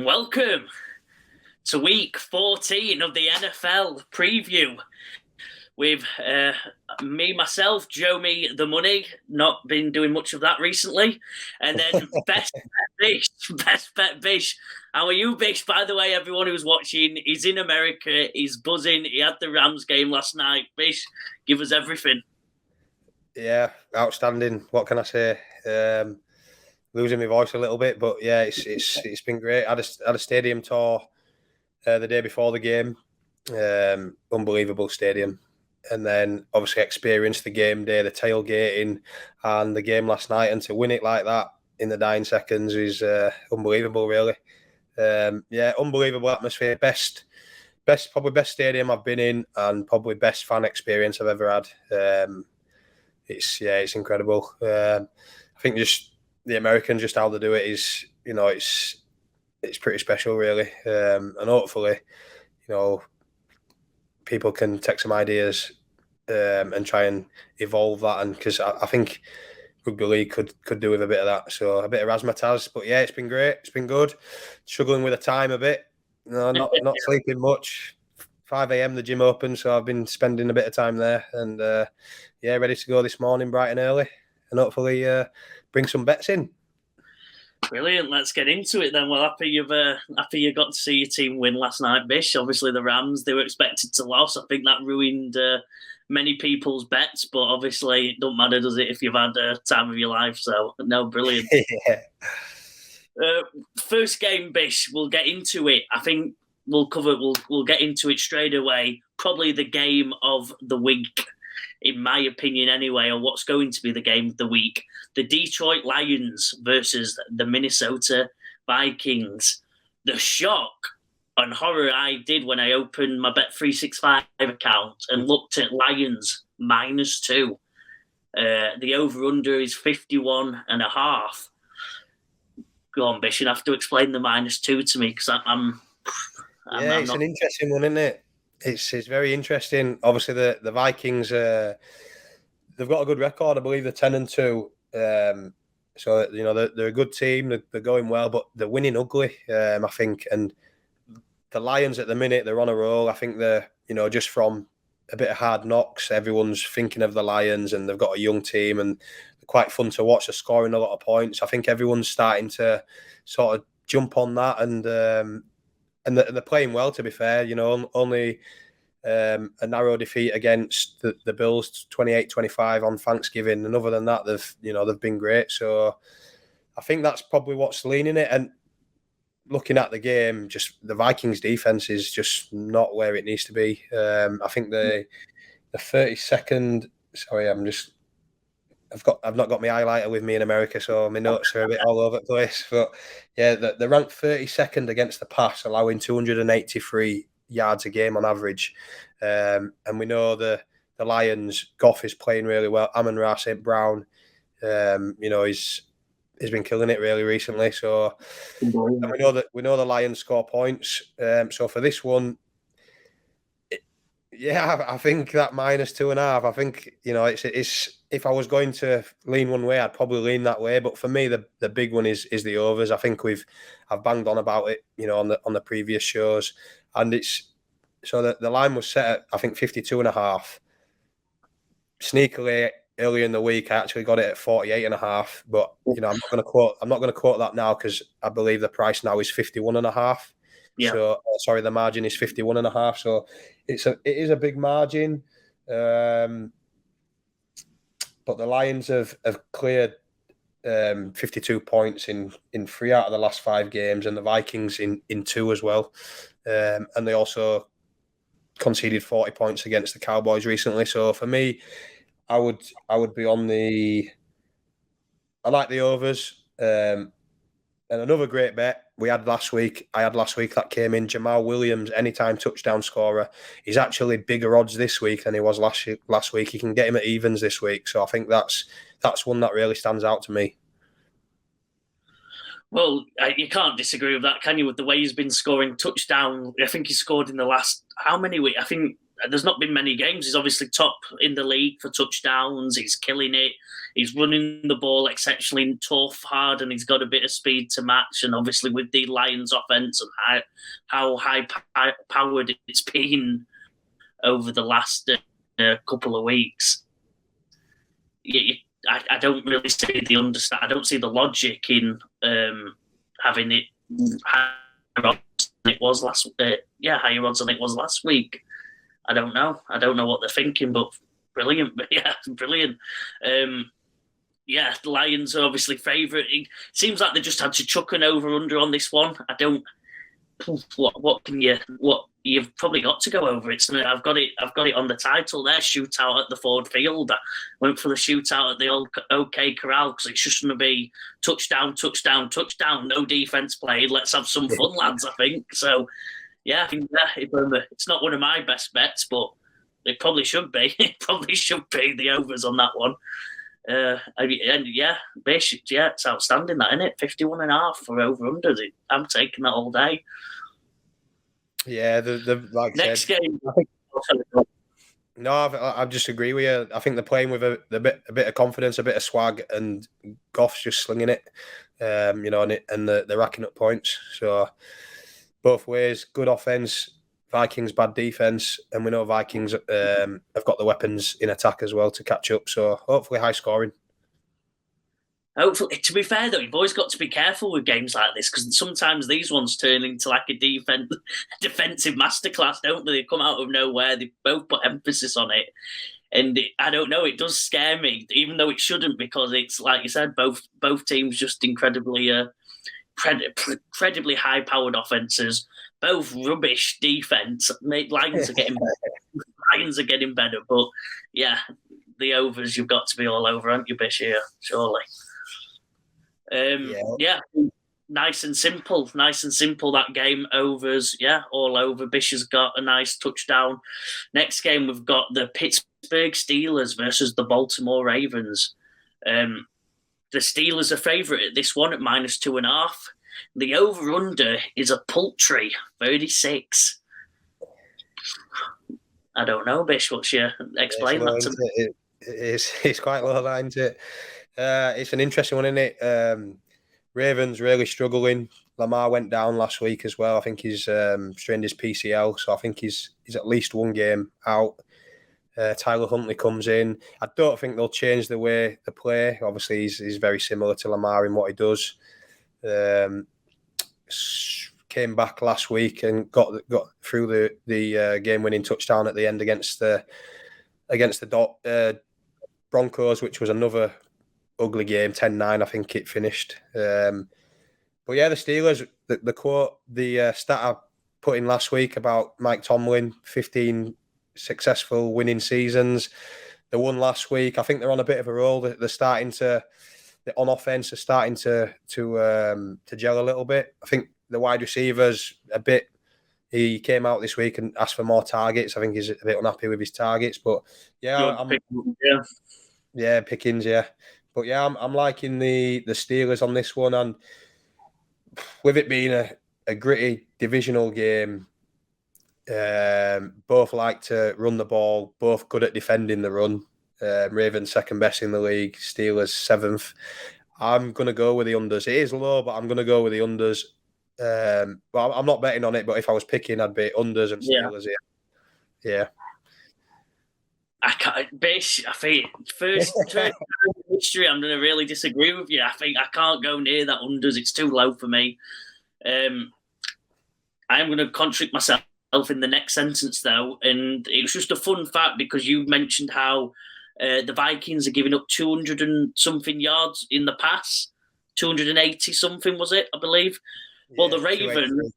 Welcome to week 14 of the NFL preview with myself, Joe Me the Money. Not been doing much of that recently. And then Best Bet Bish. How are you, Bish? By the way, everyone who's watching, he's in America. He's buzzing. He had the Rams game last night. Bish, give us everything. Yeah, outstanding. What can I say? Losing my voice a little bit, but yeah, it's been great. I had a stadium tour the day before the game. Unbelievable stadium, and then obviously experienced the game day, the tailgating, and the game last night. And to win it like that in the dying seconds is unbelievable, really. Yeah, unbelievable atmosphere. Probably best stadium I've been in, and probably best fan experience I've ever had. It's incredible. I think just the Americans, just how they do it is, it's pretty special, really. And hopefully, people can take some ideas and try and evolve that. And because I think rugby league could do with a bit of that. So a bit of razzmatazz. But yeah, it's been great. It's been good. Struggling with the time a bit. Not sleeping much. 5 a.m. the gym open, so I've been spending a bit of time there, and ready to go this morning bright and early, and hopefully bring some bets in. Brilliant. Let's get into it then. Well, happy you got to see your team win last night, Bish. Obviously, the Rams, they were expected to lose. I think that ruined many people's bets, but obviously it don't matter, does it, if you've had a time of your life? So, no, brilliant. Yeah. First game, Bish, we'll get into it. I think we'll get into it straight away. Probably the game of the week, in my opinion anyway, or what's going to be the game of the week. The Detroit Lions versus the Minnesota Vikings. The shock and horror I did when I opened my Bet365 account and looked at Lions -2. The over-under is 51.5. Go on, Bish, you have to explain the -2 to me, because it's an interesting one, isn't it? It's very interesting. Obviously, the Vikings, they've got a good record. I believe they're 10-2. So they're a good team. They're going well, but they're winning ugly. I think. And the Lions at the minute, they're on a roll. I think they're just from a bit of hard knocks, everyone's thinking of the Lions, and they've got a young team, and they're quite fun to watch. They're scoring a lot of points. I think everyone's starting to sort of jump on that, and they're playing well, to be fair. Only a narrow defeat against the Bills, 28-25 on Thanksgiving, and other than that, they've been great. So I think that's probably what's leaning it. And looking at the game, just the Vikings defense is just not where it needs to be. I think the 32nd. Sorry, I've not got my highlighter with me in America, so my notes are a bit all over the place. But yeah, they're ranked 32nd against the pass, allowing 283 yards a game on average. And we know the Lions, Goff is playing really well. Amon-Ra St. Brown, he's been killing it really recently. So and we know the Lions score points. So for this one, I think that -2.5. I think it's if I was going to lean one way, I'd probably lean that way. But for me, the big one is the overs. I think I've banged on about it, on the previous shows, and it's so that the line was set at, I think, 52.5. Sneakily, earlier in the week, I actually got it at 48.5. But I'm not going to quote that now, because I believe the price now is 51.5. Yeah. So sorry, the margin is 51.5. So it is a big margin. But the Lions have cleared 52 points in 3 out of the last 5 games, and the Vikings in 2 as well. And they also conceded 40 points against the Cowboys recently. So for me, I would be on I like the overs. And another great bet I had last week that came in, Jamal Williams, anytime touchdown scorer. He's actually bigger odds this week than he was last week. You can get him at evens this week. So I think that's one that really stands out to me. Well, you can't disagree with that, can you? With the way he's been scoring touchdown, I think he scored in the last how many weeks? I think there's not been many games. He's obviously top in the league for touchdowns. He's killing it. He's running the ball exceptionally tough, hard, and he's got a bit of speed to match. And obviously with the Lions offense and how high-powered it's been over the last couple of weeks, I don't really see the understand. I don't see the logic in having it higher odds than it was last. Higher odds than it was last week. I don't know. I don't know what they're thinking, but brilliant. But yeah, brilliant. The Lions are obviously favourite. It seems like they just had to chuck an over/under on this one. I don't. What you've probably got to go over. I've got it on the title there. Shootout at the Ford Field. I went for the shootout at the old OK Corral because it's just going to be touchdown, touchdown, touchdown. No defense played. Let's have some fun, lads. I think so. Yeah, I think it's not one of my best bets, but it probably should be. It probably should be the overs on that one. It's outstanding, that, isn't it? 51.5 for over/under. I'm taking that all day. Yeah, the like next said, game. I just agree with you. I think they're playing with a bit of confidence, a bit of swag, and Goff's just slinging it. And they're racking up points. So both ways, good offense. Vikings bad defense, and we know Vikings have got the weapons in attack as well to catch up. So hopefully high scoring. Hopefully, to be fair though, you've always got to be careful with games like this because sometimes these ones turn into like a defensive masterclass, don't they? They come out of nowhere. They both put emphasis on it, and I don't know. It does scare me, even though it shouldn't, because it's like you said, both teams just incredibly high-powered offenses. Both rubbish defense. Lions are getting better. Lions are getting better, but yeah, the overs you've got to be all over, aren't you, Bish? Here, surely. Nice and simple. That game, overs. Yeah, all over. Bish has got a nice touchdown. Next game, we've got the Pittsburgh Steelers versus the Baltimore Ravens. The Steelers are favourite at this one at -2.5. The over/under is a paltry 36. I don't know, Bish. What's your explain that to me? It's quite low line, isn't it? It's an interesting one, isn't it? Ravens really struggling. Lamar went down last week as well. I think he's strained his PCL, so I think he's at least one game out. Tyler Huntley comes in. I don't think they'll change the way they play. Obviously, he's very similar to Lamar in what he does. Came back last week and got through the game-winning touchdown at the end against the Broncos, which was another ugly game, 10-9, I think it finished. But yeah, the Steelers, the quote, the stat I put in last week about Mike Tomlin, 15 successful winning seasons. They won last week. I think they're on a bit of a roll. They're starting to, on offense, are starting to gel a little bit. I think the wide receivers a bit. He came out this week and asked for more targets. I think he's a bit unhappy with his targets, but Pickens, yeah. But yeah, I'm liking the Steelers on this one, and with it being a gritty divisional game, both like to run the ball, both good at defending the run. Ravens second best in the league, Steelers 7th. I'm going to go with the unders. It is low, but I'm going to go with the unders. Well, I'm not betting on it, but if I was picking, I'd be unders and Steelers here. Yeah. I can't, Bish, I think first time in history, I'm going to really disagree with you. I think I can't go near that unders. It's too low for me. I'm going to contradict myself in the next sentence, though. And it was just a fun fact because you mentioned how the Vikings are giving up 200 and something yards in the pass. 280 something, was it, I believe? Well, the Ravens,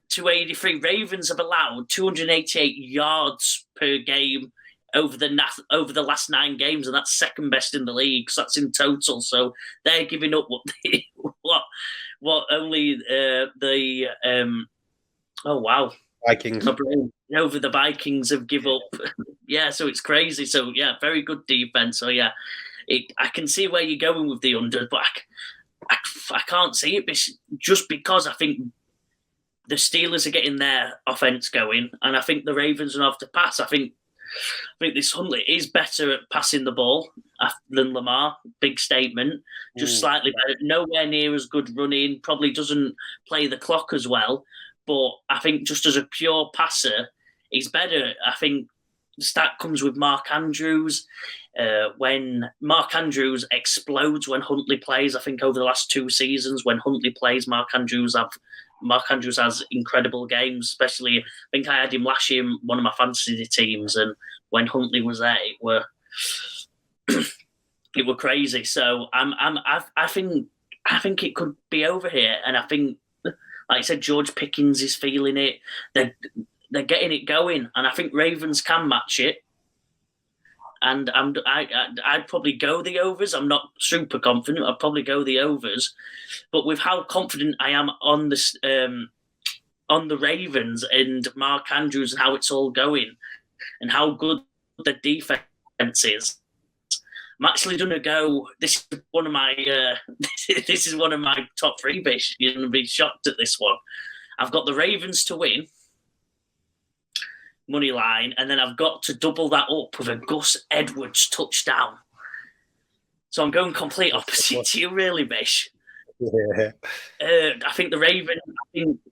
283. Ravens have allowed 288 yards per game over the last 9 games, and that's second best in the league. So that's in total. So they're giving up what only Vikings over the Vikings have give up. Yeah, so it's crazy. So yeah, very good defense. So yeah, I can see where you're going with the under, but I can't see it just because I think the Steelers are getting their offense going, and I think the Ravens will have to pass. I think this Huntley is better at passing the ball than Lamar. Big statement. Just slightly better. Nowhere near as good running. Probably doesn't play the clock as well. But I think just as a pure passer, he's better. I think the stat comes with Mark Andrews. When Mark Andrews explodes when Huntley plays, I think over the last 2 seasons, when Huntley plays, Mark Andrews has incredible games. Especially, I think I had him last year in one of my fantasy teams, and when Huntley was there, it were crazy. So I think it could be over here, and I think, like I said, George Pickens is feeling it. They're getting it going, and I think Ravens can match it. And I'd probably go the overs. I'm not super confident. I'd probably go the overs, but with how confident I am on the Ravens and Mark Andrews and how it's all going, and how good the defense is, I'm actually going to go. This is one of my top 3 bits. You're going to be shocked at this one. I've got the Ravens to win, money line, and then I've got to double that up with a Gus Edwards touchdown. So I'm going complete opposite to you, really, Bish. Yeah. I think the Ravens,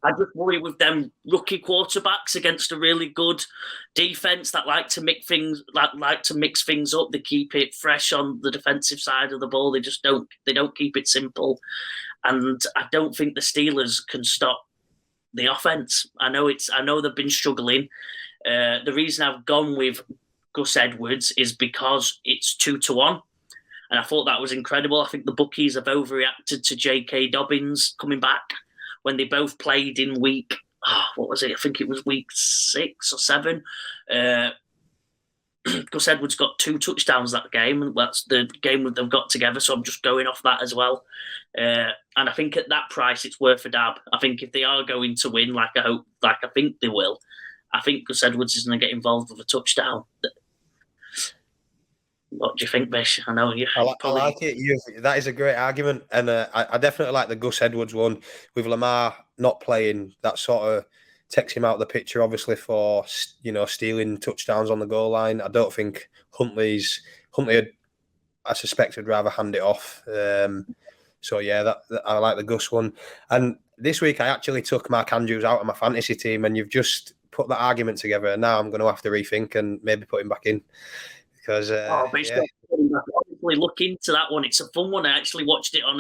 I just worry with them rookie quarterbacks against a really good defense that like to mix things up. They keep it fresh on the defensive side of the ball. They just don't keep it simple. And I don't think the Steelers can stop the offense. I know they've been struggling. The reason I've gone with Gus Edwards is because it's 2-1. And I thought that was incredible. I think the bookies have overreacted to J.K. Dobbins coming back when they both played in week, what was it? I think it was week 6 or 7. Gus Edwards got 2 touchdowns that game, and that's the game that they've got together. So I'm just going off that as well. And I think at that price, it's worth a dab. I think if they are going to win, like I think they will, I think Gus Edwards is going to get involved with a touchdown. What do you think, Bish? I know you. I like it. That is a great argument, and I definitely like the Gus Edwards one. With Lamar not playing, that sort of takes him out of the picture, obviously, for stealing touchdowns on the goal line. I don't think Huntley, I suspect, would rather hand it off. So yeah, I like the Gus one. And this week, I actually took Mark Andrews out of my fantasy team, and you've just put that argument together. And now I'm going to have to rethink and maybe put him back in. Because, honestly, look into that one. It's a fun one. I actually watched it on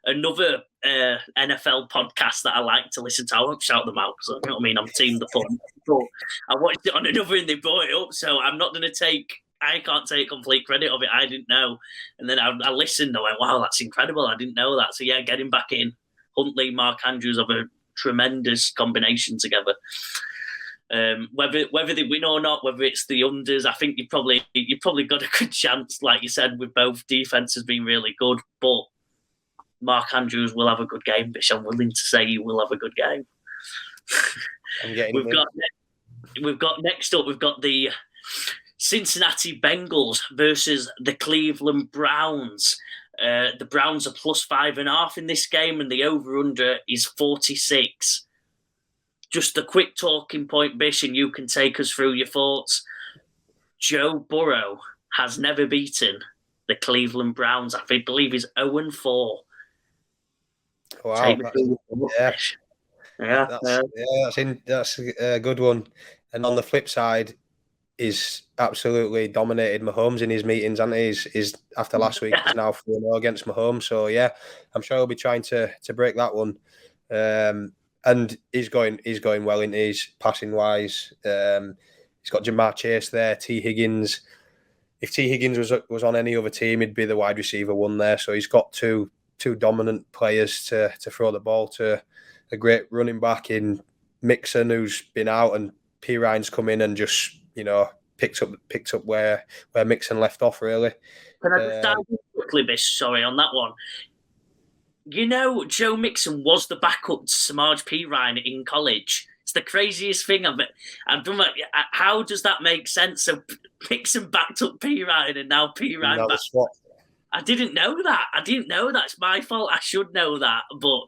another NFL podcast that I like to listen to. I won't shout them out because, you know what I mean, I'm team the Punt. But I watched it on another and they brought it up, so I'm not going to I can't take complete credit of it. I didn't know. And then I listened and I went, wow, that's incredible. I didn't know that. So, yeah, get him back in. Huntley, Mark Andrews have a tremendous combination together. Whether they win or not, whether it's the unders, I think you probably got a good chance, like you said, with both defenses being really good. But Mark Andrews will have a good game, which I'm willing to say he will have a good game. We've got next up. We've got the Cincinnati Bengals versus the Cleveland Browns. The Browns are +5.5 in this game, and the over/under is 46. Just a quick talking point, Bish, and you can take us through your thoughts. Joe Burrow has never beaten the Cleveland Browns. I believe he's 0-4. Wow. That's a good one. And on the flip side, he's absolutely dominated Mahomes in his meetings, and he's after last week, he's now 4-0 against Mahomes. So, yeah, I'm sure he'll be trying to break that one. And he's going well in his passing wise. He's got Jamar Chase there, T. Higgins. If T. Higgins was on any other team, he'd be the wide receiver one there. So he's got two dominant players to throw the ball to. A great running back in Mixon, who's been out, and P. Ryan's come in and just picked up where Mixon left off. Really. Can I just dive in quickly, Bish? Sorry on that one. Joe Mixon was the backup to Samaj P. Ryan in college. It's the craziest thing I've done. How does that make sense? So Mixon backed up P. Ryan, and now P. Ryan backed. I didn't know that. It's my fault. I should know that. But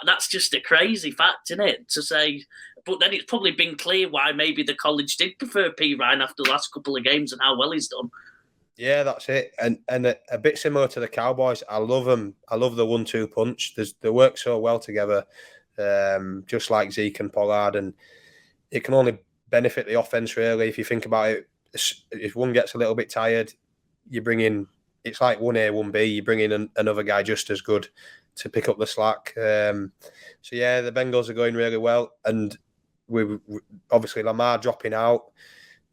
that's just a crazy fact, isn't it? To say. But then it's probably been clear why maybe the college did prefer P. Ryan after the last couple of games and how well he's done. Yeah, that's it. And a bit similar to the Cowboys. I love them. I love the 1-2 punch. They work so well together, just like Zeke and Pollard. And it can only benefit the offense, really. If you think about it, if one gets a little bit tired, you bring in, it's like 1A, 1B. You bring in another guy just as good to pick up the slack. So, yeah, the Bengals are going really well. And we obviously Lamar dropping out.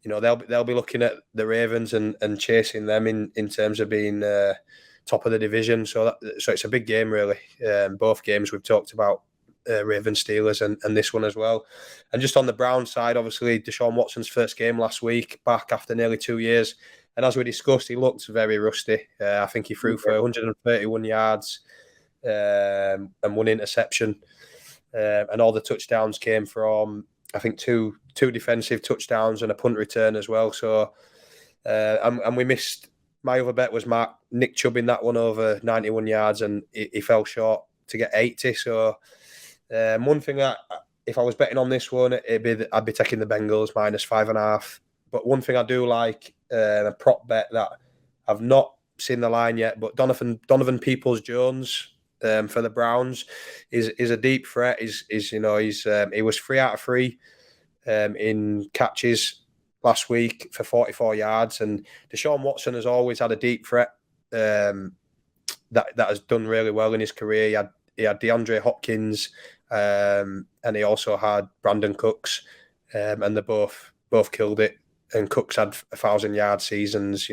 You know, they'll be looking at the Ravens and chasing them in terms of being top of the division. So it's a big game, really. Both games we've talked about, Ravens, Steelers, and this one as well. And just on the Browns side, obviously Deshaun Watson's first game last week, back after nearly 2 years. And as we discussed, he looked very rusty. I think he threw for 131 yards and 1 interception. And all the touchdowns came from, I think, two defensive touchdowns and a punt return as well. So, and we missed, my other bet was Nick Chubb in that one over 91 yards, and he fell short to get 80. So, one thing that, if I was betting on this one, I'd be taking the Bengals -5.5. But one thing I do like, a prop bet that I've not seen the line yet, but Donovan Peoples-Jones for the Browns is a deep threat. He was 3 out of 3 in catches last week for 44 yards, and Deshaun Watson has always had a deep threat that has done really well in his career. He had DeAndre Hopkins, and he also had Brandon Cooks, and they both killed it. And Cooks had 1,000-yard seasons,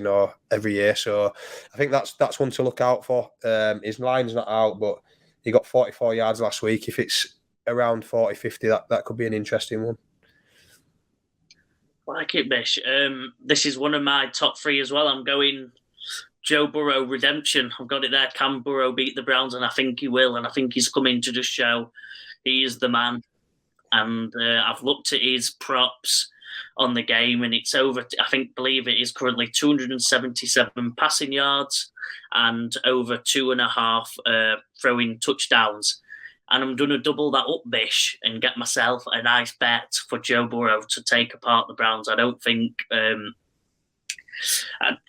every year. So I think that's one to look out for. His line's not out, but he got 44 yards last week. If it's around 40, 50, that could be an interesting one. Like it, Bish. This is one of my top 3 as well. I'm going Joe Burrow redemption. I've got it there. Can Burrow beat the Browns? And I think he will. And I think he's coming to just show he is the man. And I've looked at his props on the game, and it's over. Believe it is currently 277 passing yards and over 2.5 throwing touchdowns. And I'm going to double that up, Bish, and get myself a nice bet for Joe Burrow to take apart the Browns. I don't think,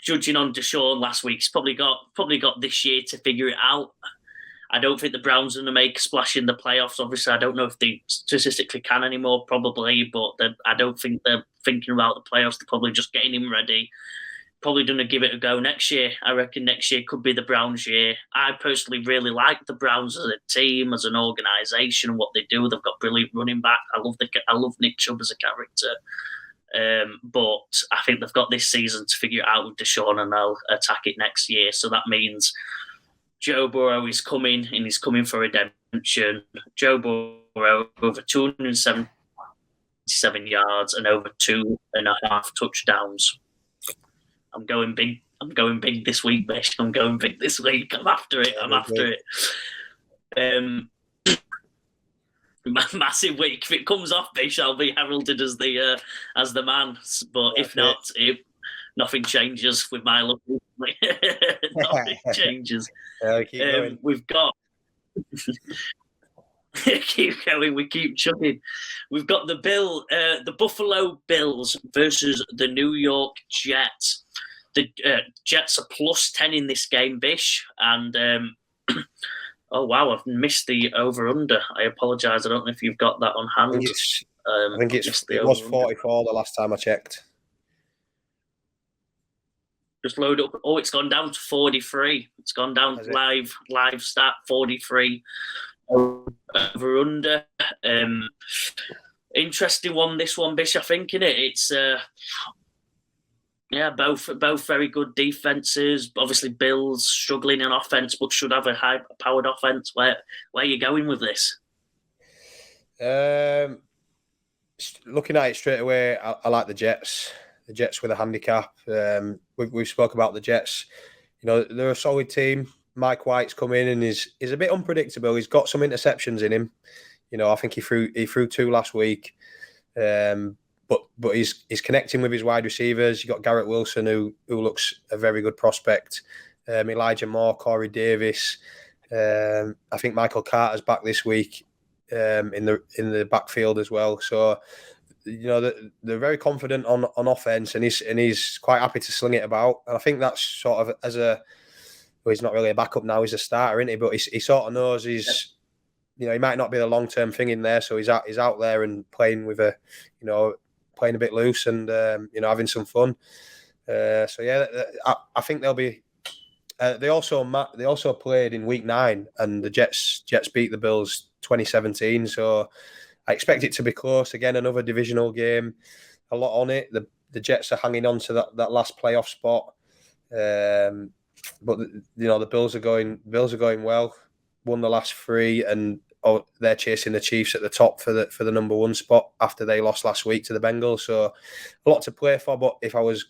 judging on Deshaun last week, he's probably got this year to figure it out. I don't think the Browns are going to make a splash in the playoffs. Obviously, I don't know if they statistically can anymore, probably, but I don't think they're thinking about the playoffs. They're probably just getting him ready. Probably going to give it a go next year. I reckon next year could be the Browns' year. I personally really like the Browns as a team, as an organisation, and what they do. They've got brilliant running back. I love Nick Chubb as a character. But I think they've got this season to figure it out with Deshaun, and they'll attack it next year. So that means Joe Burrow is coming, and he's coming for redemption. Joe Burrow over 277 yards and over 2.5 touchdowns. I'm going big. I'm going big this week, Bish. I'm going big this week. I'm after it. Massive week. If it comes off, Bish, I'll be heralded as the man. But if not, nothing changes with my luck. Nothing changes. Keep going. We've got. Keep going. We keep chugging. We've got the Buffalo Bills versus the New York Jets. The Jets are +10 in this game, Bish, and oh wow, I've missed the over/under. I apologise. I don't know if you've got that on hand. I think it was 44 the last time I checked. Just load up. Oh, it's gone down to 43. It's gone down to live stat 43 over/under. Interesting one. This one, Bish. I think, innit? It's both very good defenses. Obviously, Bills struggling in offense, but should have a high-powered offense. Where are you going with this? Looking at it straight away, I like the Jets. The Jets with a handicap. We've spoke about the Jets. They're a solid team. Mike White's come in and is a bit unpredictable. He's got some interceptions in him. I think he threw 2 last week. But he's connecting with his wide receivers. You've got Garrett Wilson, who looks a very good prospect. Elijah Moore, Corey Davis. I think Michael Carter's back this week in the backfield as well. So, they're very confident on offense, and he's quite happy to sling it about. And I think that's sort of he's not really a backup now; he's a starter, isn't he? But he sort of knows he's, he might not be the long term thing in there, so he's out there and playing with playing a bit loose and having some fun. So yeah, I think they'll be. They also played in week 9, and the Jets beat the Bills 2017. So I expect it to be close again. Another divisional game, a lot on it. The Jets are hanging on to that last playoff spot, but the Bills are going well. Won the last 3, and they're chasing the Chiefs at the top for the number 1 spot after they lost last week to the Bengals. So a lot to play for. But if I was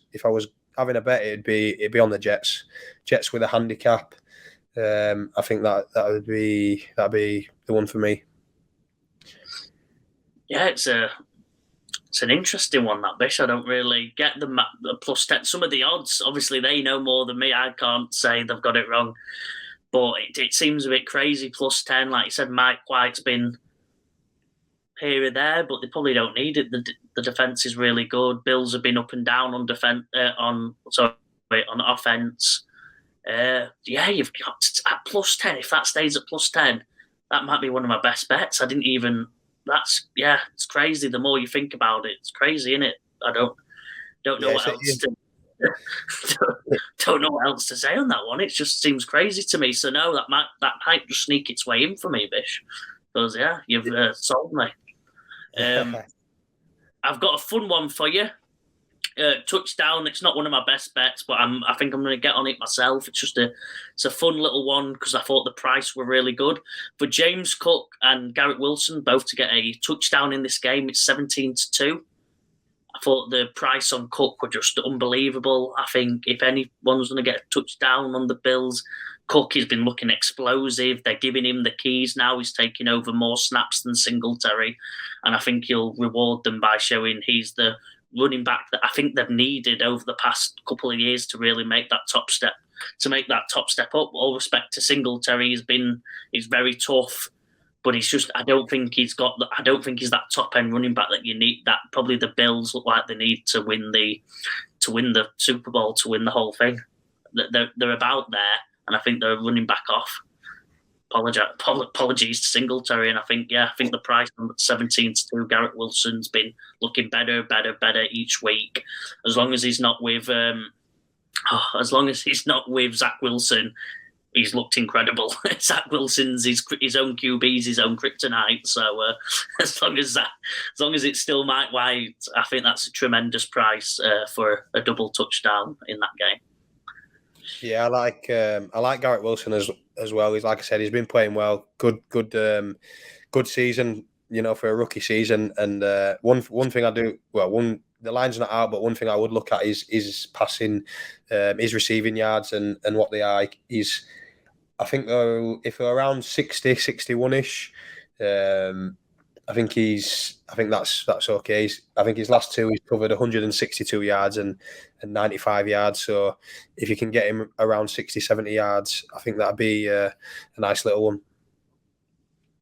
having a bet, it'd be on the Jets. Jets with a handicap. I think that'd be the one for me. Yeah, it's an interesting one, that Bish. I don't really get the plus 10. Some of the odds, obviously, they know more than me. I can't say they've got it wrong, but it seems a bit crazy. Plus 10, like you said, Mike White's been here or there, but they probably don't need it. The defense is really good. Bills have been up and down on offense. You've got at plus 10. If that stays at plus 10, that might be one of my best bets. It's crazy. The more you think about it, it's crazy, isn't it? I don't know what else to don't know what else to say on that one. It just seems crazy to me. So no, that might just sneak its way in for me, Bish. Because you've sold me. I've got a fun one for you. Touchdown. It's not one of my best bets, but I think I'm going to get on it myself. It's a fun little one because I thought the price were really good for James Cook and Garrett Wilson both to get a touchdown in this game. It's 17-2. I thought the price on Cook were just unbelievable. I think if anyone's going to get a touchdown on the Bills, Cook has been looking explosive. They're giving him the keys now. He's taking over more snaps than Singletary, and I think he'll reward them by showing he's the running back that I think they've needed over the past couple of years to really make that top step up. All respect to Singletary, he's very tough, but I don't think he's that top end running back that you need. That probably the Bills look like they need to win the Super Bowl, to win the whole thing. They're about there, and I think they're running back off. Apologies to Singletary, and I think the price on 17-2. Garrett Wilson's been looking better each week. As long as he's not with Zach Wilson, he's looked incredible. Zach Wilson's his own QB's his own kryptonite. So as long as it's still Mike White, I think that's a tremendous price for a double touchdown in that game. Yeah, I like Garrett Wilson as well. He's, like I said, he's been playing well. Good season, for a rookie season. And one thing I do the line's not out, but one thing I would look at is passing, his receiving yards and what they are. I think if they're around 60, 61-ish, I think that's okay. I think his last 2 he's covered 162 yards and 95 yards. So if you can get him around 60, 70 yards, I think that'd be a nice little one.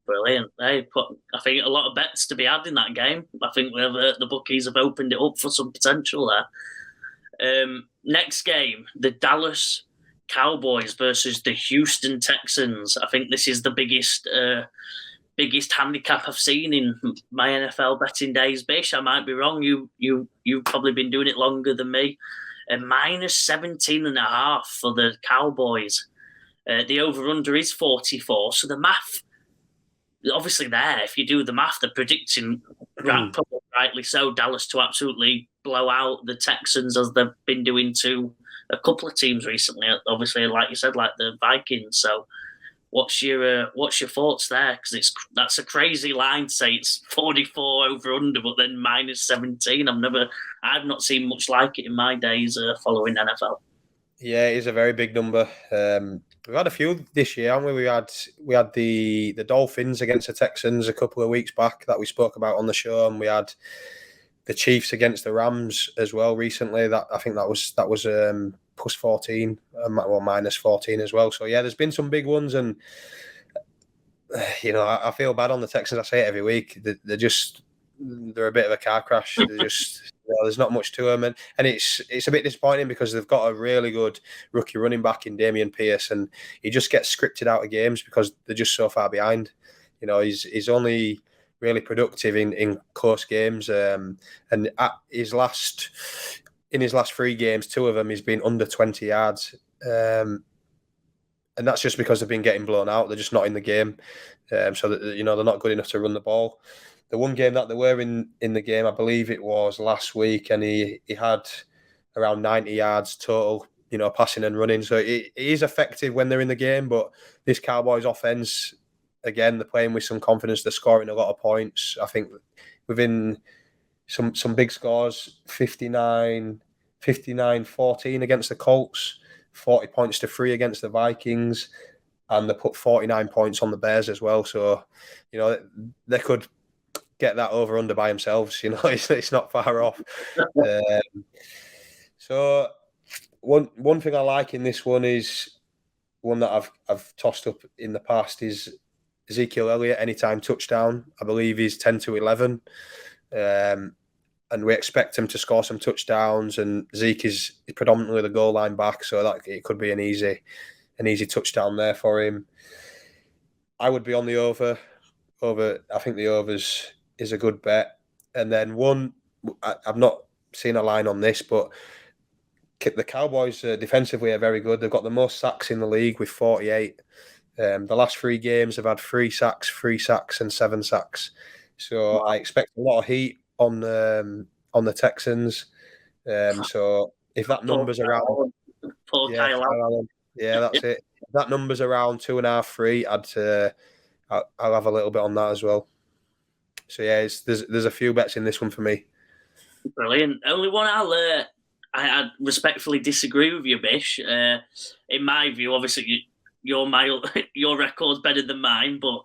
Brilliant. I think a lot of bets to be had in that game. I think the bookies have opened it up for some potential there. Next game, the Dallas Cowboys versus the Houston Texans. I think this is the biggest handicap I've seen in my NFL betting days. Bish, I might be wrong. You've probably been doing it longer than me. Minus 17.5 for the Cowboys. The over-under is 44. So the math, obviously there, if you do the math, they're predicting, probably rightly so, Dallas to absolutely blow out the Texans as they've been doing to a couple of teams recently. Obviously, like you said, like the Vikings. So what's your thoughts there? Because that's a crazy line to say it's 44 over under, but then minus 17. I've not seen much like it in my days following NFL. Yeah, it is a very big number. We've had a few this year, haven't we? We had the Dolphins against the Texans a couple of weeks back that we spoke about on the show, and we had the Chiefs against the Rams as well recently. That I think that was plus 14, well, minus 14 as well. So, yeah, there's been some big ones. And, I feel bad on the Texans. I say it every week. They're a bit of a car crash. They're just, there's not much to them. And it's a bit disappointing because they've got a really good rookie running back in Damian Pierce, and he just gets scripted out of games because they're just so far behind. He's only really productive in close games. And in his last 3 games, 2 of them, he's been under 20 yards. And that's just because they've been getting blown out. They're just not in the game. So that, they're not good enough to run the ball. The one game that they were in the game, I believe it was last week, and he had around 90 yards total, passing and running. So it is effective when they're in the game. But this Cowboys offense, again, they're playing with some confidence. They're scoring a lot of points. I think within some big scores, 59-14 against the Colts, 40 points to 3 against the Vikings, and they put 49 points on the Bears as well. So, they could get that over under by themselves. It's not far off. So one thing I like in this one is one that I've tossed up in the past is Ezekiel Elliott anytime touchdown. I believe he's 10-11. And we expect him to score some touchdowns, and Zeke is predominantly the goal line back, so that it could be an easy touchdown there for him. I would be on the over. I think the overs is a good bet. And then one, I've not seen a line on this, but the Cowboys defensively are very good. They've got the most sacks in the league with 48. The last 3 games have had 3 sacks, and 7 sacks. So I expect a lot of heat on the Texans. So if that number's around, Kyle Allen. That's it. If that number's around 2.5, 3, I'll have a little bit on that as well. So yeah, there's a few bets in this one for me. Brilliant. Only one I respectfully disagree with you, Bish. In my view, obviously your record's better than mine, but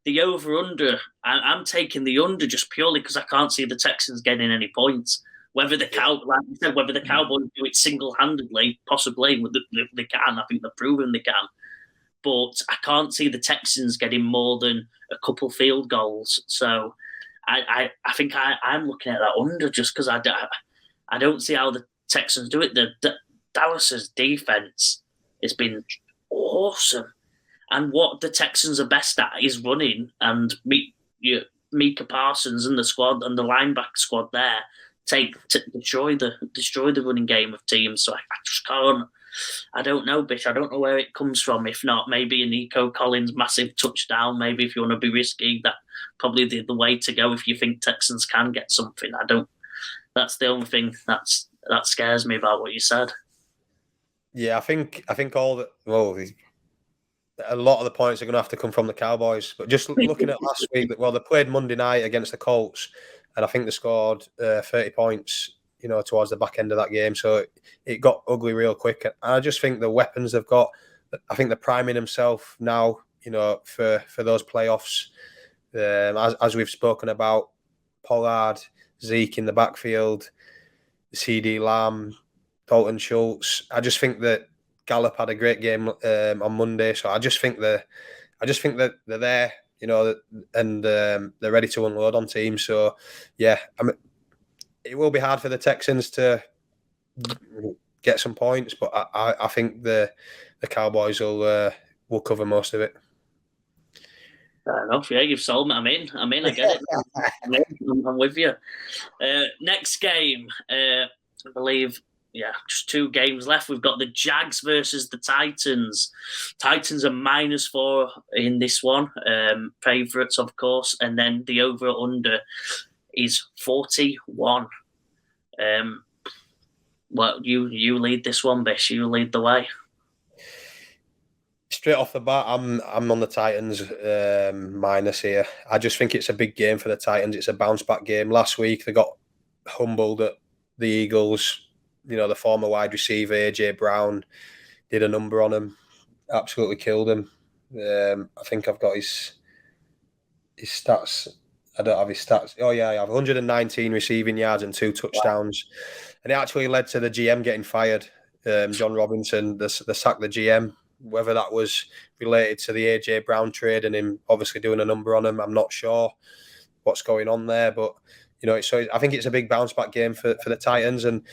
the over/under, I'm taking the under just purely because I can't see the Texans getting any points. Whether the Cowboys do it single-handedly, possibly they can. I think they've proven they can, but I can't see the Texans getting more than a couple field goals. So I think I'm looking at that under just because I don't see how the Texans do it. The Dallas's defense has been awesome, and what the Texans are best at is running. And Micah Parsons and the squad and the linebacker squad there destroy the running game of teams. So I just can't. I don't know, Bish. I don't know where it comes from. If not, maybe a Nico Collins massive touchdown. Maybe if you want to be risky, that probably the way to go. If you think Texans can get something, I don't. That's the only thing that scares me about what you said. Yeah, I think a lot of the points are going to have to come from the Cowboys. But just looking at last week, they played Monday night against the Colts, and I think they scored 30 points, towards the back end of that game. So it got ugly real quick. And I just think the weapons they've got, I think they're priming themselves now, for those playoffs. As we've spoken about, Pollard, Zeke in the backfield, CD Lamb, Dalton Schultz. I just think that Gallup had a great game on Monday, so I just think that they're there, and they're ready to unload on teams. So yeah, it will be hard for the Texans to get some points, but I think the Cowboys will cover most of it. Fair enough. Yeah, you've sold me. I'm in. I get it. I'm with you. Next game, I believe. Yeah, just 2 games left. We've got the Jags versus the Titans. Titans are -4 in this one. Favourites, of course. And then the over/under is 41. Well, you lead this one, Bish. You lead the way. Straight off the bat, I'm on the Titans minus here. I just think it's a big game for the Titans. It's a bounce-back game. Last week, they got humbled at the Eagles. The former wide receiver, AJ Brown, did a number on him. Absolutely killed him. I think I've got his stats. I don't have his stats. Oh, yeah, I have 119 receiving yards and 2 touchdowns. Wow. And it actually led to the GM getting fired. John Robinson, the sack the GM. Whether that was related to the AJ Brown trade and him obviously doing a number on him, I'm not sure what's going on there. But so I think it's a big bounce back game for the Titans, and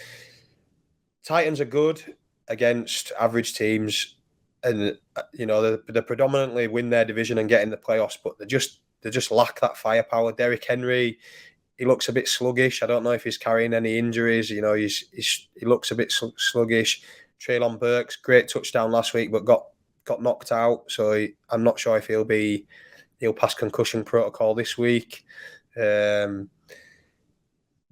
Titans are good against average teams, and they predominantly win their division and get in the playoffs, but they just lack that firepower. Derrick Henry, he looks a bit sluggish. I don't know if he's carrying any injuries. He looks a bit sluggish. Treylon Burks, great touchdown last week, but got knocked out. So I'm not sure if he'll pass concussion protocol this week. But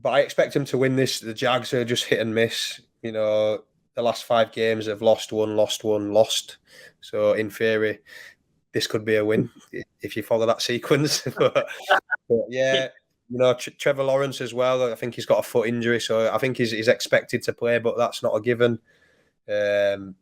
I expect him to win this. The Jags are just hit and miss. The last 5 games have lost. So in theory, this could be a win if you follow that sequence. but yeah. Trevor Lawrence as well. I think he's got a foot injury, so I think he's expected to play, but that's not a given. And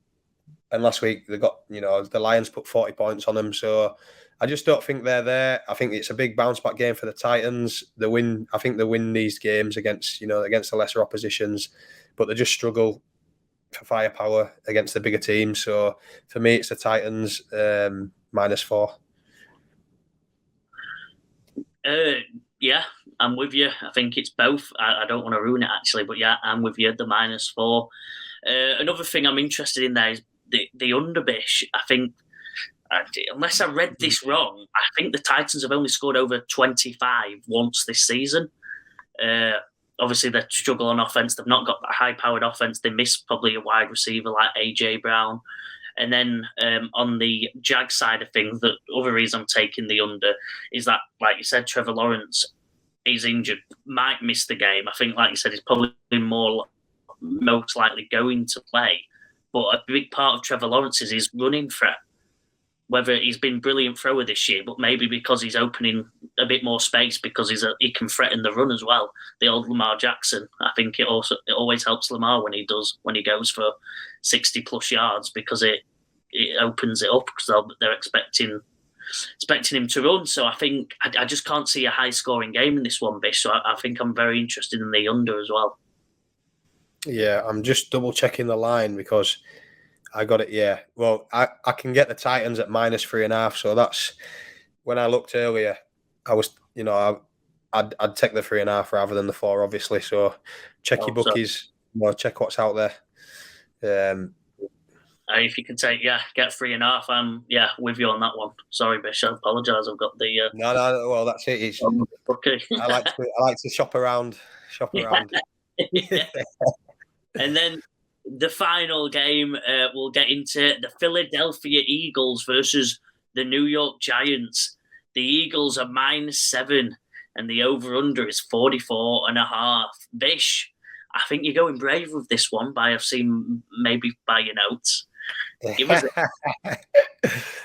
last week they got, the Lions put 40 points on them, so I just don't think they're there. I think it's a big bounce back game for the Titans. I think they win these games against the lesser oppositions, but they just struggle for firepower against the bigger teams. So for me, it's the Titans -4. Yeah, I'm with you. I think it's both. I don't want to ruin it, actually, but yeah, I'm with you, the -4. Another thing I'm interested in there is the underbish. I think, unless I read this wrong, I think the Titans have only scored over 25 once this season. Obviously, they struggle on offense. They've not got that high-powered offense. They miss probably a wide receiver like AJ Brown. And then on the Jag side of things, the other reason I'm taking the under is that, like you said, Trevor Lawrence is injured, might miss the game. I think, like you said, he's probably most likely going to play. But a big part of Trevor Lawrence is his running threat. Whether he's been brilliant thrower this year, but maybe because he's opening a bit more space because he can threaten the run as well. The old Lamar Jackson. I think it always helps Lamar when he goes for 60+ yards, because it opens it up, because they're expecting him to run. So I think I just can't see a high scoring game in this one, Bish. So I think I'm very interested in the under as well. Yeah, I'm just double checking the line because I got it. Yeah, well, I can get the Titans at -3.5. So that's when I looked earlier. I was, I'd take the 3.5 rather than the 4, obviously. So check your bookies. Check what's out there. If you can get 3.5, I'm with you on that one. Sorry, Bish, I apologise. I've got the no. Well, that's it. Okay. I like to shop around. Yeah. And then the final game, we'll get into the Philadelphia Eagles versus the New York Giants. The Eagles are -7, and the over/under is 44.5. Bish, I think you're going brave with this one. I've seen maybe by your notes. Give us it.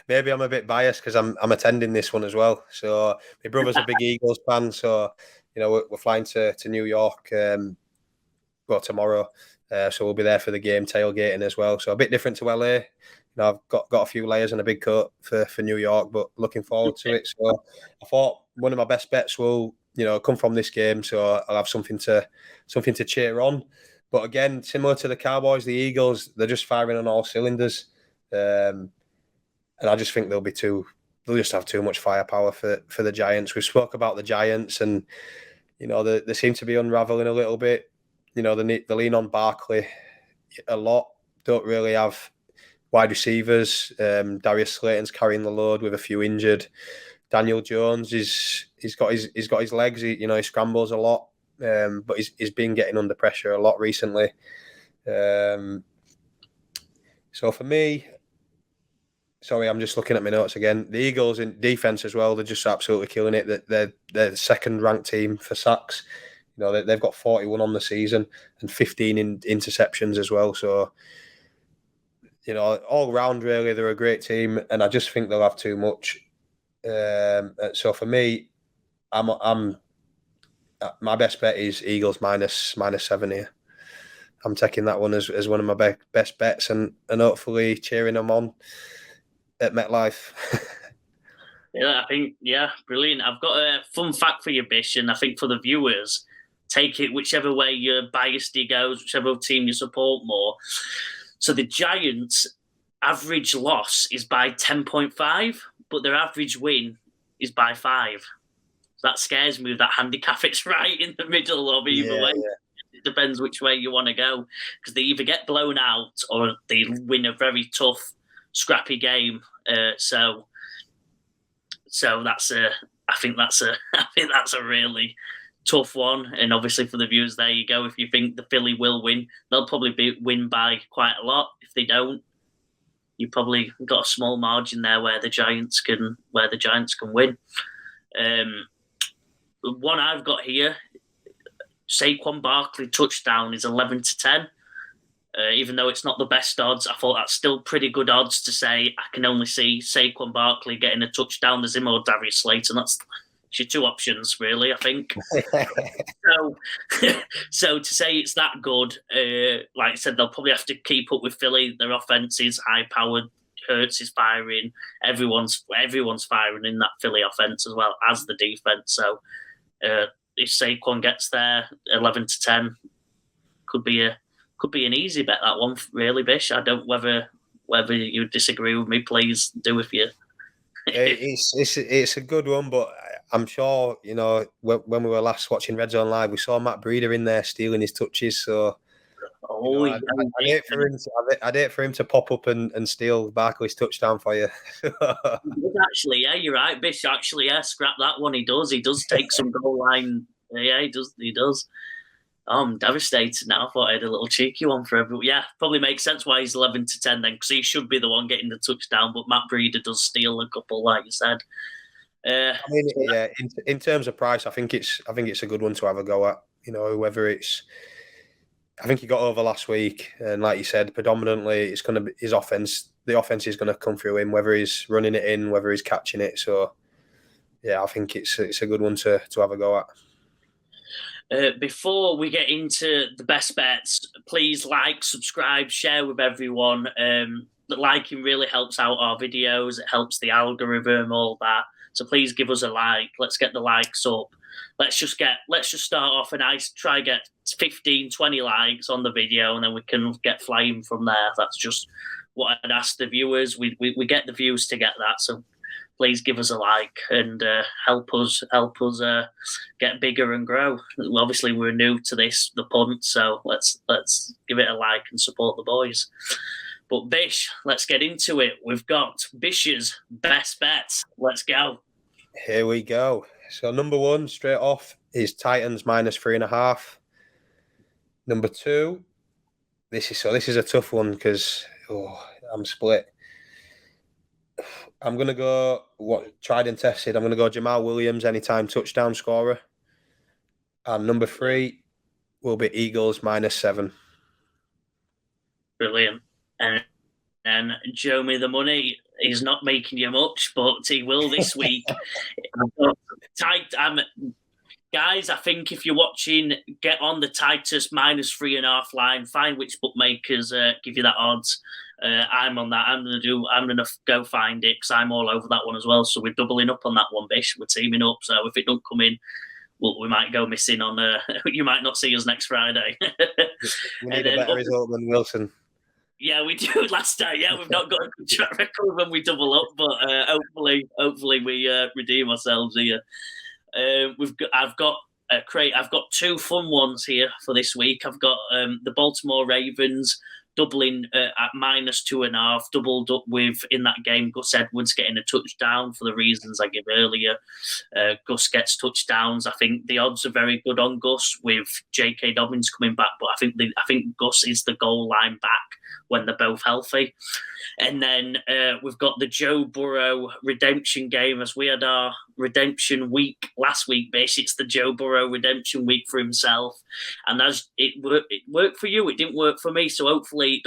Maybe I'm a bit biased because I'm attending this one as well. So my brother's a big Eagles fan. So we're flying to New York. Tomorrow. So we'll be there for the game, tailgating as well. So a bit different to LA. I've got a few layers and a big coat for New York, but looking forward to it. So I thought one of my best bets will, come from this game. So I'll have something to cheer on. But again, similar to the Cowboys, the Eagles, they're just firing on all cylinders. And I just think they'll just have too much firepower for the Giants. We spoke about the Giants, and they seem to be unraveling a little bit. They lean on Barkley a lot. Don't really have wide receivers. Darius Slayton's carrying the load with a few injured. Daniel Jones he's got his legs. He scrambles a lot, but he's been getting under pressure a lot recently. So for me, sorry, I'm just looking at my notes again. The Eagles in defense as well, they're just absolutely killing it. They're the second ranked team for sacks. They've got 41 on the season and 15 in interceptions as well. So, all round really, they're a great team, and I just think they'll have too much. So for me, I'm my best bet is Eagles -7 here. I'm taking that one as one of my best bets, and hopefully cheering them on at MetLife. I think, brilliant. I've got a fun fact for you, Bish, and I think for the viewers, take it whichever way your bias goes, whichever team you support more. So the Giants' average loss is by 10.5, but their average win is by 5. That scares me with that handicap. It's right in the middle of either way. Yeah. It depends which way you want to go, because they either get blown out or they win a very tough, scrappy game. So that's I think that's a really tough one. And obviously for the viewers, there you go. If you think the Philly will win, they'll probably win by quite a lot. If they don't, you probably got a small margin there where the Giants can win. The one I've got here, Saquon Barkley touchdown is 11-10. Even though it's not the best odds, I thought that's still pretty good odds to say I can only see Saquon Barkley getting a touchdown. There's him or Darius Slayton. That's your two options, really, I think. So to say it's that good, like I said, they'll probably have to keep up with Philly. Their offense is high-powered. Hurts is firing. Everyone's firing in that Philly offense as well as the defense. So if Saquon gets there, 11-10, could be an easy bet, that one, really, Bish. I don't whether you disagree with me. Please do if you. It's a good one, but I'm sure when we were last watching Red Zone Live, we saw Matt Breida in there stealing his touches. So I'd hate for him to pop up and steal Barkley's touchdown for you. Actually, yeah, you're right, Bish. Actually, yeah, scrap that one. He does take some goal line. Yeah, he does. Oh, I'm devastated now. I thought I had a little cheeky one for everyone. Yeah, probably makes sense why he's 11-10 then, because he should be the one getting the touchdown. But Matt Breida does steal a couple, like you said. In terms of price, I think it's a good one to have a go at. Whether it's, I think he got over last week, and like you said, predominantly it's going to be his offense. The offense is going to come through him, whether he's running it in, whether he's catching it. So, yeah, I think it's a good one to have a go at. Before we get into the best bets, please like, subscribe, share with everyone. The liking really helps out our videos. It helps the algorithm, all that. So please give us a like. Let's get the likes up. Let's just start off and try get 15, 20 likes on the video, and then we can get flying from there. That's just what I'd ask the viewers. We get the views to get that. So please give us a like and help us get bigger and grow. Obviously, we're new to this, the punt, so let's give it a like and support the boys. But Bish, let's get into it. We've got Bish's best bets. Let's go. Here we go. So number one, straight off, is Titans -3.5. Number two, this is a tough one because I'm split. I'm going to go, tried and tested, I'm going to go Jamal Williams, anytime touchdown scorer. And number three will be Eagles -7. Brilliant. And Joe me the money. He's not making you much, but he will this week. Guys, I think if you're watching, get on the Titus -3.5 line. Find which bookmakers give you that odds. I'm on that. I'm gonna go find it because I'm all over that one as well. So we're doubling up on that one, Bish. We're teaming up. So if it don't come in, we might go missing on. You might not see us next Friday. We need a better result than Wilson. Yeah, we do last time. Yeah, we've not got a good track record when we double up, but hopefully we redeem ourselves here. I've got two fun ones here for this week. I've got the Baltimore Ravens doubling at -2.5, doubled up with, in that game, Gus Edwards getting a touchdown for the reasons I gave earlier. Gus gets touchdowns. I think the odds are very good on Gus with J.K. Dobbins coming back, but I think Gus is the goal line back when they're both healthy. And then we've got the Joe Burrow redemption game, as we had our redemption week last week, basically. It's the Joe Burrow redemption week for himself. And as it worked for you, it didn't work for me. So hopefully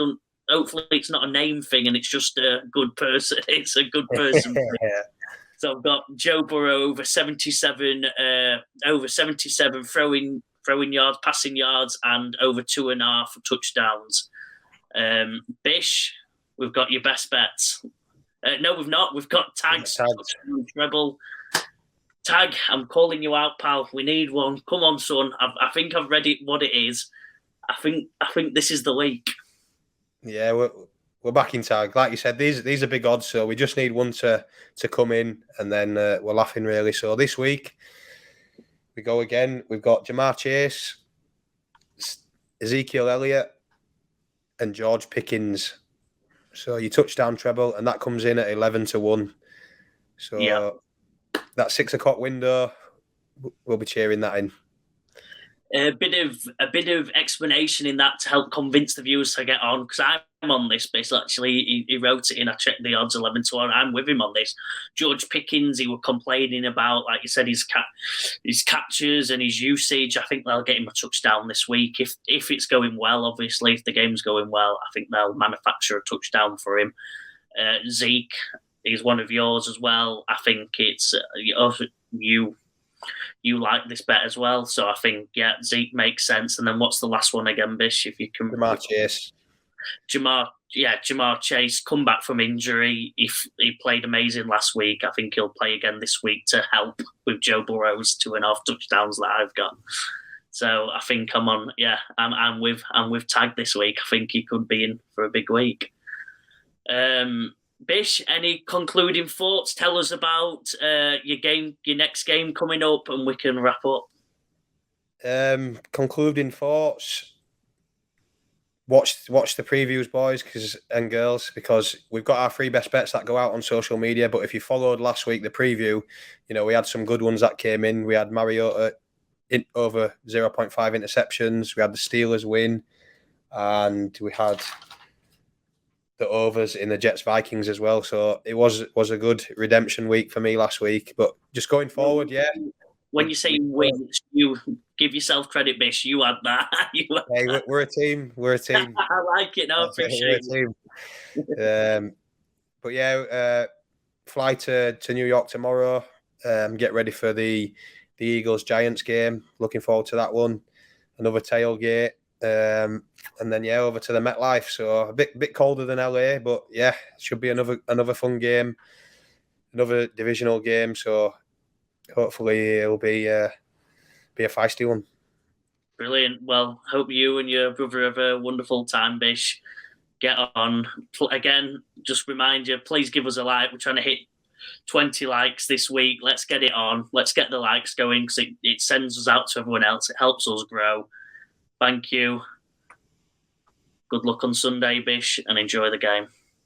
it's not a name thing and it's just a good person. It's a good person. Yeah. So I've got Joe Burrow over 77 throwing yards, passing yards, and over 2.5 touchdowns. Bish, we've got your best bets. No, we've not. We've got tags. Treble. Tag, I'm calling you out, pal. We need one. Come on, son. I think I've read it. What it is. I think this is the week. Yeah, we're back in tag. Like you said, these are big odds, so we just need one to come in, and then we're laughing really. So this week we go again. We've got Jamar Chase, Ezekiel Elliott, and George Pickens. So you touchdown treble, and that comes in at 11-1. So that 6 o'clock window, we'll be cheering that in. A bit of explanation in that to help convince the viewers to get on, because I'm on this bit. Actually, he wrote it in. I checked the odds 11-1. I'm with him on this. George Pickens, he was complaining about, like you said, his catches and his usage. I think they'll get him a touchdown this week if it's going well. Obviously, if the game's going well, I think they'll manufacture a touchdown for him. Zeke is one of yours as well. I think it's you like this bet as well, so I think Zeke makes sense. And then what's the last one again, Bish? If you can, Jamar Chase. Jamar Chase, come back from injury. If he played amazing last week, I think he'll play again this week to help with Joe Burrow's 2.5 touchdowns that I've got. So I think I'm on. Yeah, I'm with Tag this week. I think he could be in for a big week. Bish, any concluding thoughts? Tell us about your next game coming up, and we can wrap up. Concluding thoughts. Watch the previews, boys and girls, because we've got our 3 best bets that go out on social media. But if you followed last week, the preview, we had some good ones that came in. We had Mariota in over 0.5 interceptions. We had the Steelers win, and we had the overs in the Jets Vikings as well. So it was a good redemption week for me last week. But just going forward, when you say win, you give yourself credit, Bish. You had that. Hey, we're a team. We're a team. I like it. I appreciate it. But fly to New York tomorrow. Get ready for the Eagles Giants game. Looking forward to that one. Another tailgate. And then over to the MetLife. So a bit colder than LA, but it should be another fun game, another divisional game. So hopefully it'll be a feisty one. Brilliant. Well, hope you and your brother have a wonderful time, Bish. Get on. Again, just remind you, please give us a like. We're trying to hit 20 likes this week. Let's get it on. Let's get the likes going, because it sends us out to everyone else. It helps us grow. Thank you. Good luck on Sunday, Bish, and enjoy the game.